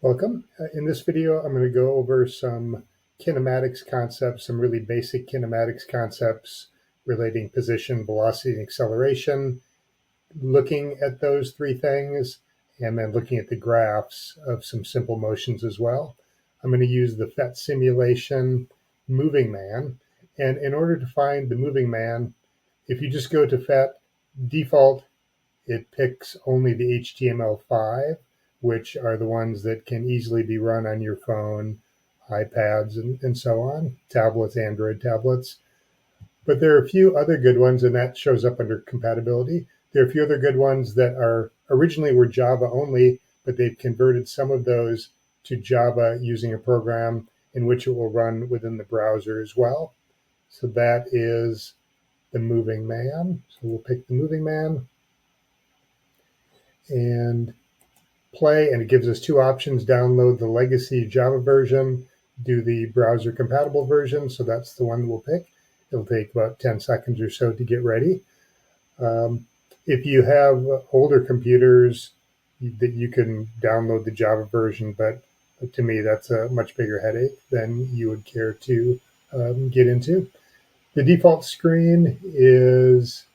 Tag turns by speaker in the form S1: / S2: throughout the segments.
S1: Welcome. In this video, I'm going to go over some kinematics concepts, some really basic kinematics concepts relating position, velocity, and acceleration, looking at those three things, and then looking at the graphs of some simple motions as well. I'm going to use the PhET simulation moving man. And in order to find the moving man, if you just go to PhET, default, it picks only the HTML5, which are the ones that can easily be run on your phone, iPads, and so on, tablets, Android tablets. But there are a few other good ones, and that shows up under compatibility. There are a few other good ones that are originally were Java only, but they've converted some of those to Java using a program in which it will run within the browser as well. So that is the moving man. So we'll pick the moving man and play, and it gives us two options: download the legacy Java version, do the browser compatible version. So that's the one we'll pick. It'll take about 10 seconds or so to get ready. If you have older computers, that you can download the Java version, but to me, that's a much bigger headache than you would care to get into. The default screen is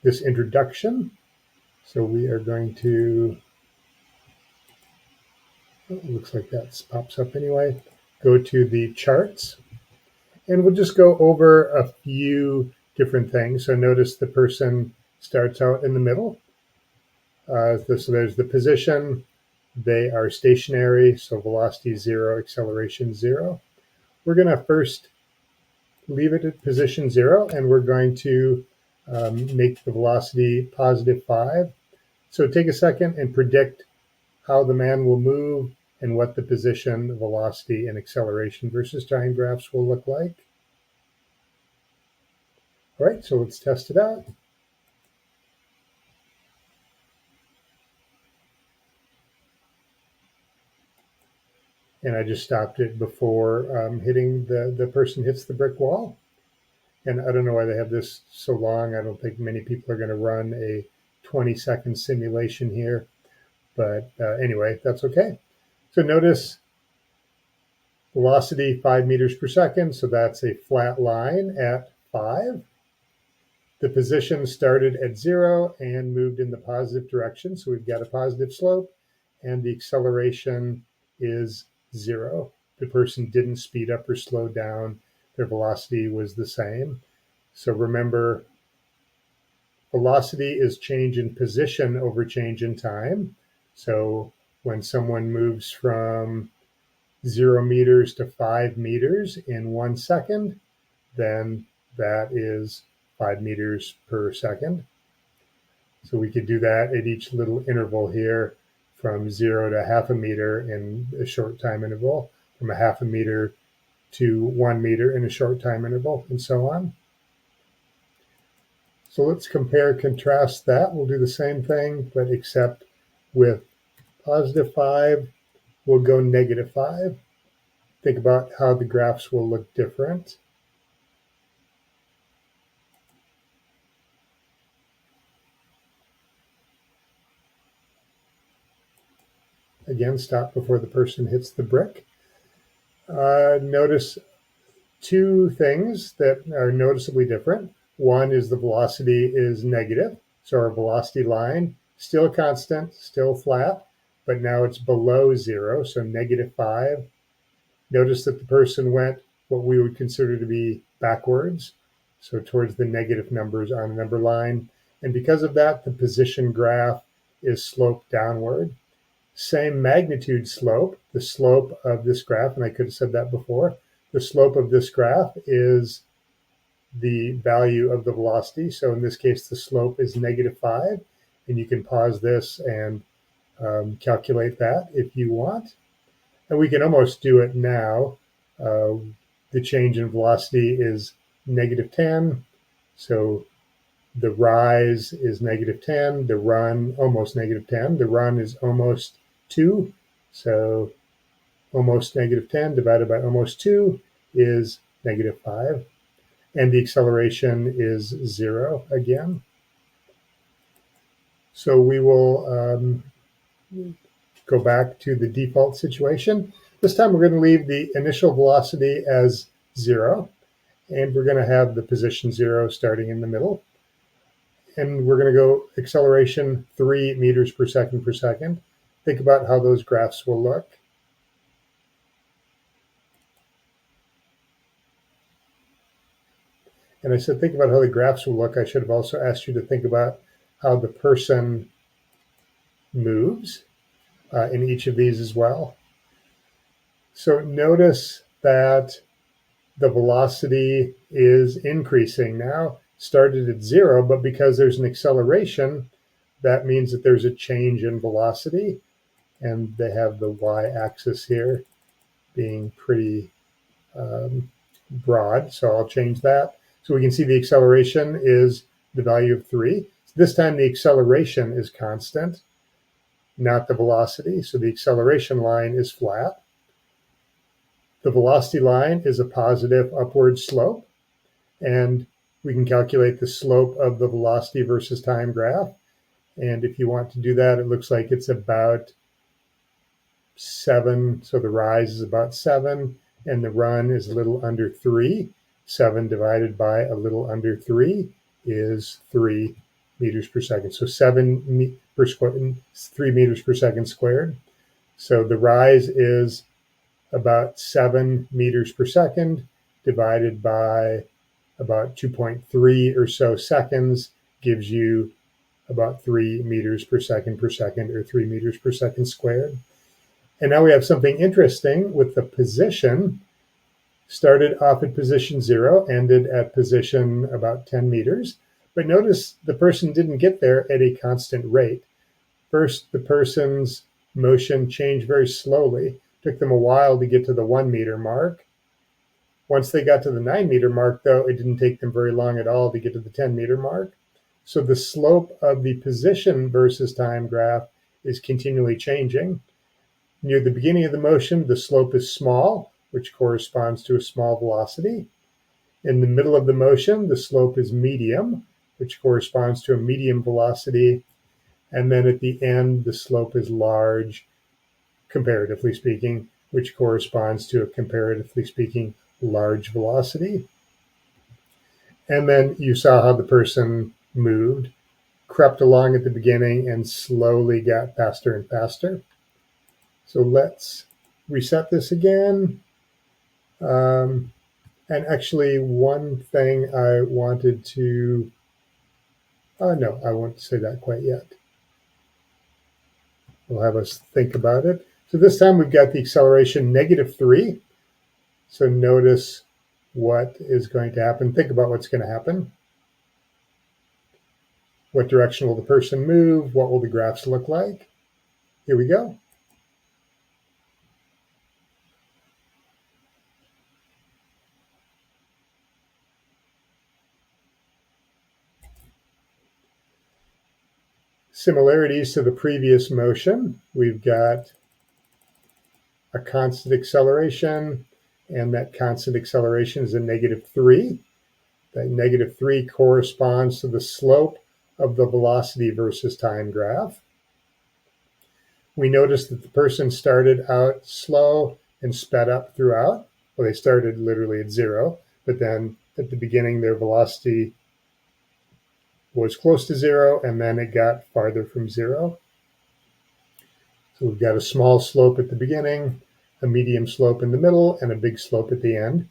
S1: this introduction. So we are going to, it looks like that pops up anyway, go to the charts, and we'll just go over a few different things. So notice the person starts out in the middle. So there's the position. They are stationary, so velocity 0, acceleration 0. We're going to first leave it at position 0, and we're going to make the velocity +5. So take a second and predict how the man will move and what the position, velocity, and acceleration versus time graphs will look like. All right, so let's test it out. And I just stopped it before hitting the person hits the brick wall. And I don't know why they have this so long. I don't think many people are going to run a 20-second simulation here. But anyway, that's okay. So notice velocity 5 meters per second. So that's a flat line at 5. The position started at 0 and moved in the positive direction. So we've got a positive slope, and the acceleration is 0. The person didn't speed up or slow down. Their velocity was the same. So remember, velocity is change in position over change in time. So when someone moves from 0 meters to 5 meters in 1 second, then that is 5 meters per second. So we could do that at each little interval here, from 0 to half a meter in a short time interval, from a half a meter to 1 meter in a short time interval, and so on. So let's compare, contrast that. We'll do the same thing, but except with +5, we'll go -5. Think about how the graphs will look different. Again, stop before the person hits the brick. Notice two things that are noticeably different. One is the velocity is negative. So our velocity line, still constant, still flat, but now it's below 0, so -5. Notice that the person went what we would consider to be backwards, so towards the negative numbers on a number line. And because of that, the position graph is sloped downward. Same magnitude slope, the slope of this graph, and I could have said that before, the slope of this graph is the value of the velocity. So in this case, the slope is -5, and you can pause this and calculate that if you want. And we can almost do it now. The change in velocity is -10. So the rise is -10, the run almost -10, the run is almost 2. So almost -10 divided by almost 2 is -5. And the acceleration is 0 again. So we will go back to the default situation. This time we're going to leave the initial velocity as 0, and we're going to have the position 0 starting in the middle. And we're going to go acceleration 3 meters per second per second. Think about how those graphs will look. And I said, think about how the graphs will look. I should have also asked you to think about how the person moves in each of these as well. So notice that the velocity is increasing now. Started at 0, but because there's an acceleration, that means that there's a change in velocity. And they have the y-axis here being pretty broad, so I'll change that. So we can see the acceleration is the value of 3. This time the acceleration is constant, not the velocity. So the acceleration line is flat. The velocity line is a positive upward slope. And we can calculate the slope of the velocity versus time graph. And if you want to do that, it looks like it's about 7. So the rise is about 7, and the run is a little under 3. 7 divided by a little under 3 is 3 meters per second. So 3 meters per second squared. So the rise is about 7 meters per second divided by about 2.3 or so seconds gives you about 3 meters per second or 3 meters per second squared. And now we have something interesting with the position. Started off at position 0, ended at position about 10 meters. But notice the person didn't get there at a constant rate. First, the person's motion changed very slowly. Took them a while to get to the 1 meter mark. Once they got to the 9 meter mark, though, it didn't take them very long at all to get to the 10 meter mark. So the slope of the position versus time graph is continually changing. Near the beginning of the motion, the slope is small, which corresponds to a small velocity. In the middle of the motion, the slope is medium, which corresponds to a medium velocity. And then at the end, the slope is large, comparatively speaking, which corresponds to a comparatively speaking large velocity. And then you saw how the person moved, crept along at the beginning, and slowly got faster and faster. So let's reset this again. And actually, one thing I wanted to, no, I won't say that quite yet. We'll have us think about it. So this time we've got the acceleration -3. So notice what is going to happen. Think about what's going to happen. What direction will the person move? What will the graphs look like? Here we go. Similarities to the previous motion. We've got a constant acceleration, and that constant acceleration is a -3. That -3 corresponds to the slope of the velocity versus time graph. We noticed that the person started out slow and sped up throughout. Well, they started literally at 0, but then at the beginning, their velocity was close to 0, and then it got farther from 0. So we've got a small slope at the beginning, a medium slope in the middle, and a big slope at the end.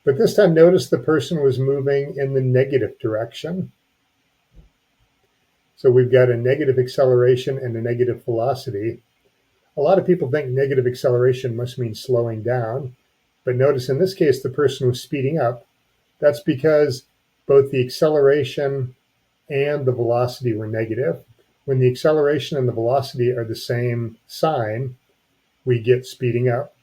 S1: But this time, notice the person was moving in the negative direction. So we've got a negative acceleration and a negative velocity. A lot of people think negative acceleration must mean slowing down. But notice in this case, the person was speeding up. That's because both the acceleration and the velocity were negative. When the acceleration and the velocity are the same sign, we get speeding up.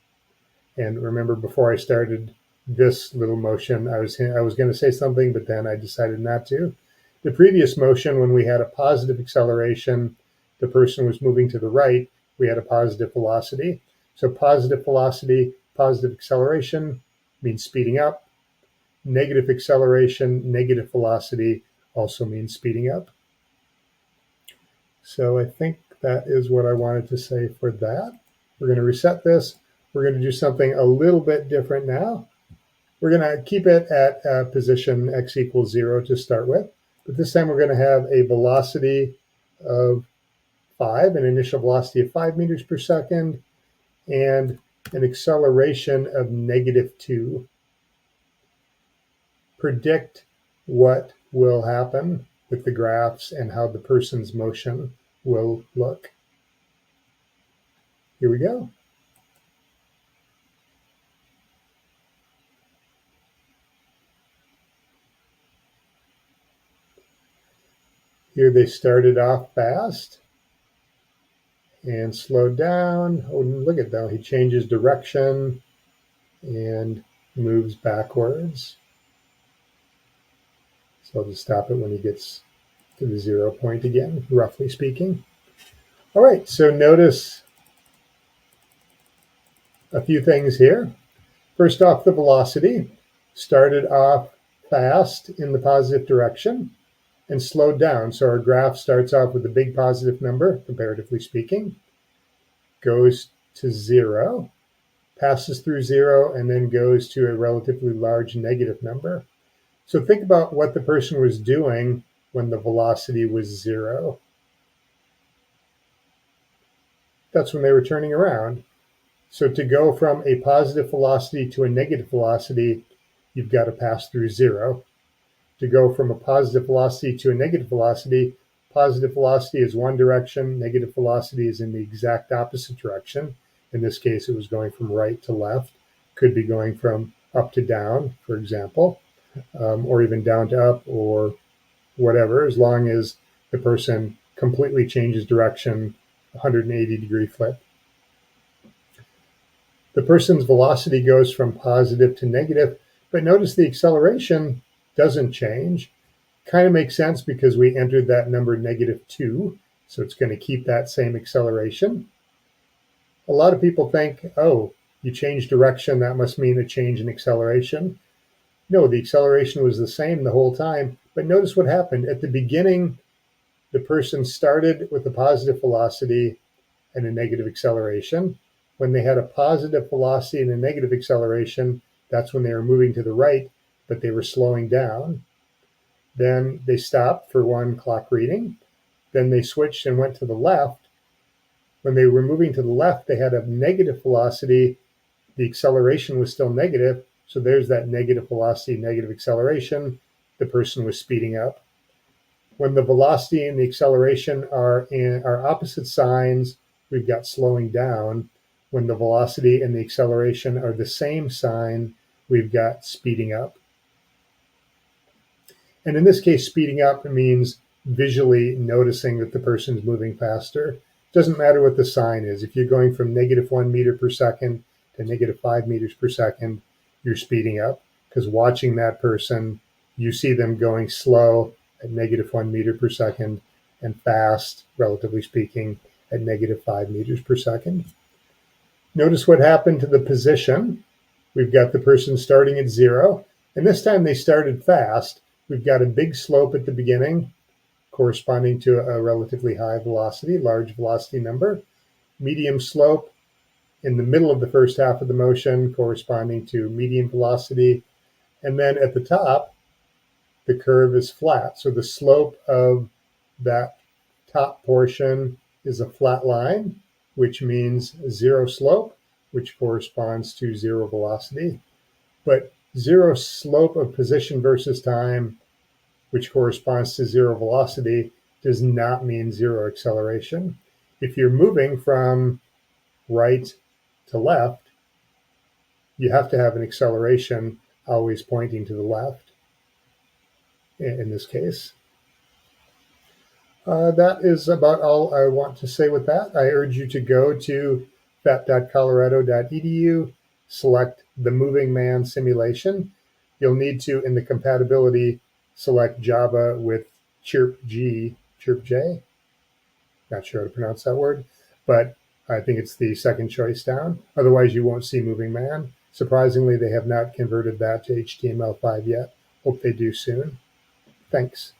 S1: And remember, before I started this little motion, I was going to say something, but then I decided not to. The previous motion, when we had a positive acceleration, the person was moving to the right, we had a positive velocity. So positive velocity, positive acceleration means speeding up. Negative acceleration, negative velocity also means speeding up. So I think that is what I wanted to say for that. We're going to reset this. We're going to do something a little bit different now. We're going to keep it at position x equals 0 to start with, but this time we're going to have a velocity of 5, an initial velocity of 5 meters per second, and an acceleration of -2. Predict what will happen with the graphs and how the person's motion will look. Here we go. Here they started off fast and slowed down. Oh, look at that. He changes direction and moves backwards. So I'll just stop it when he gets to the 0 point again, roughly speaking. All right, so notice a few things here. First off, the velocity started off fast in the positive direction and slowed down. So our graph starts off with a big positive number, comparatively speaking, goes to 0, passes through 0, and then goes to a relatively large negative number. So think about what the person was doing when the velocity was 0. That's when they were turning around. So to go from a positive velocity to a negative velocity, you've got to pass through 0. To go from a positive velocity to a negative velocity is one direction, negative velocity is in the exact opposite direction. In this case, it was going from right to left. Could be going from up to down, for example, or even down to up, or whatever, as long as the person completely changes direction, 180-degree flip. The person's velocity goes from positive to negative, but notice the acceleration doesn't change. Kind of makes sense because we entered that number -2, so it's going to keep that same acceleration. A lot of people think, oh, you change direction, that must mean a change in acceleration. No, the acceleration was the same the whole time, but notice what happened. At the beginning, the person started with a positive velocity and a negative acceleration. When they had a positive velocity and a negative acceleration, that's when they were moving to the right, but they were slowing down. Then they stopped for one clock reading. Then they switched and went to the left. When they were moving to the left, they had a negative velocity. The acceleration was still negative. So there's that negative velocity, negative acceleration. The person was speeding up. When the velocity and the acceleration are opposite signs, we've got slowing down. When the velocity and the acceleration are the same sign, we've got speeding up. And in this case, speeding up means visually noticing that the person's moving faster. Doesn't matter what the sign is. If you're going from -1 meter per second to -5 meters per second, you're speeding up, because watching that person, you see them going slow at -1 meter per second and fast, relatively speaking, at -5 meters per second. Notice what happened to the position. We've got the person starting at 0, and this time they started fast. We've got a big slope at the beginning, corresponding to a relatively high velocity, large velocity number. Medium slope in the middle of the first half of the motion, corresponding to medium velocity. And then at the top, the curve is flat. So the slope of that top portion is a flat line, which means 0 slope, which corresponds to 0 velocity. But 0 slope of position versus time, which corresponds to 0 velocity, does not mean 0 acceleration. If you're moving from right to left, you have to have an acceleration always pointing to the left in this case. That is about all I want to say with that. I urge you to go to phet.colorado.edu, select the Moving Man simulation. You'll need to, in the compatibility, select Java with chirpj. Not sure how to pronounce that word, but I think it's the second choice down. Otherwise, you won't see Moving Man. Surprisingly, they have not converted that to HTML5 yet. Hope they do soon. Thanks.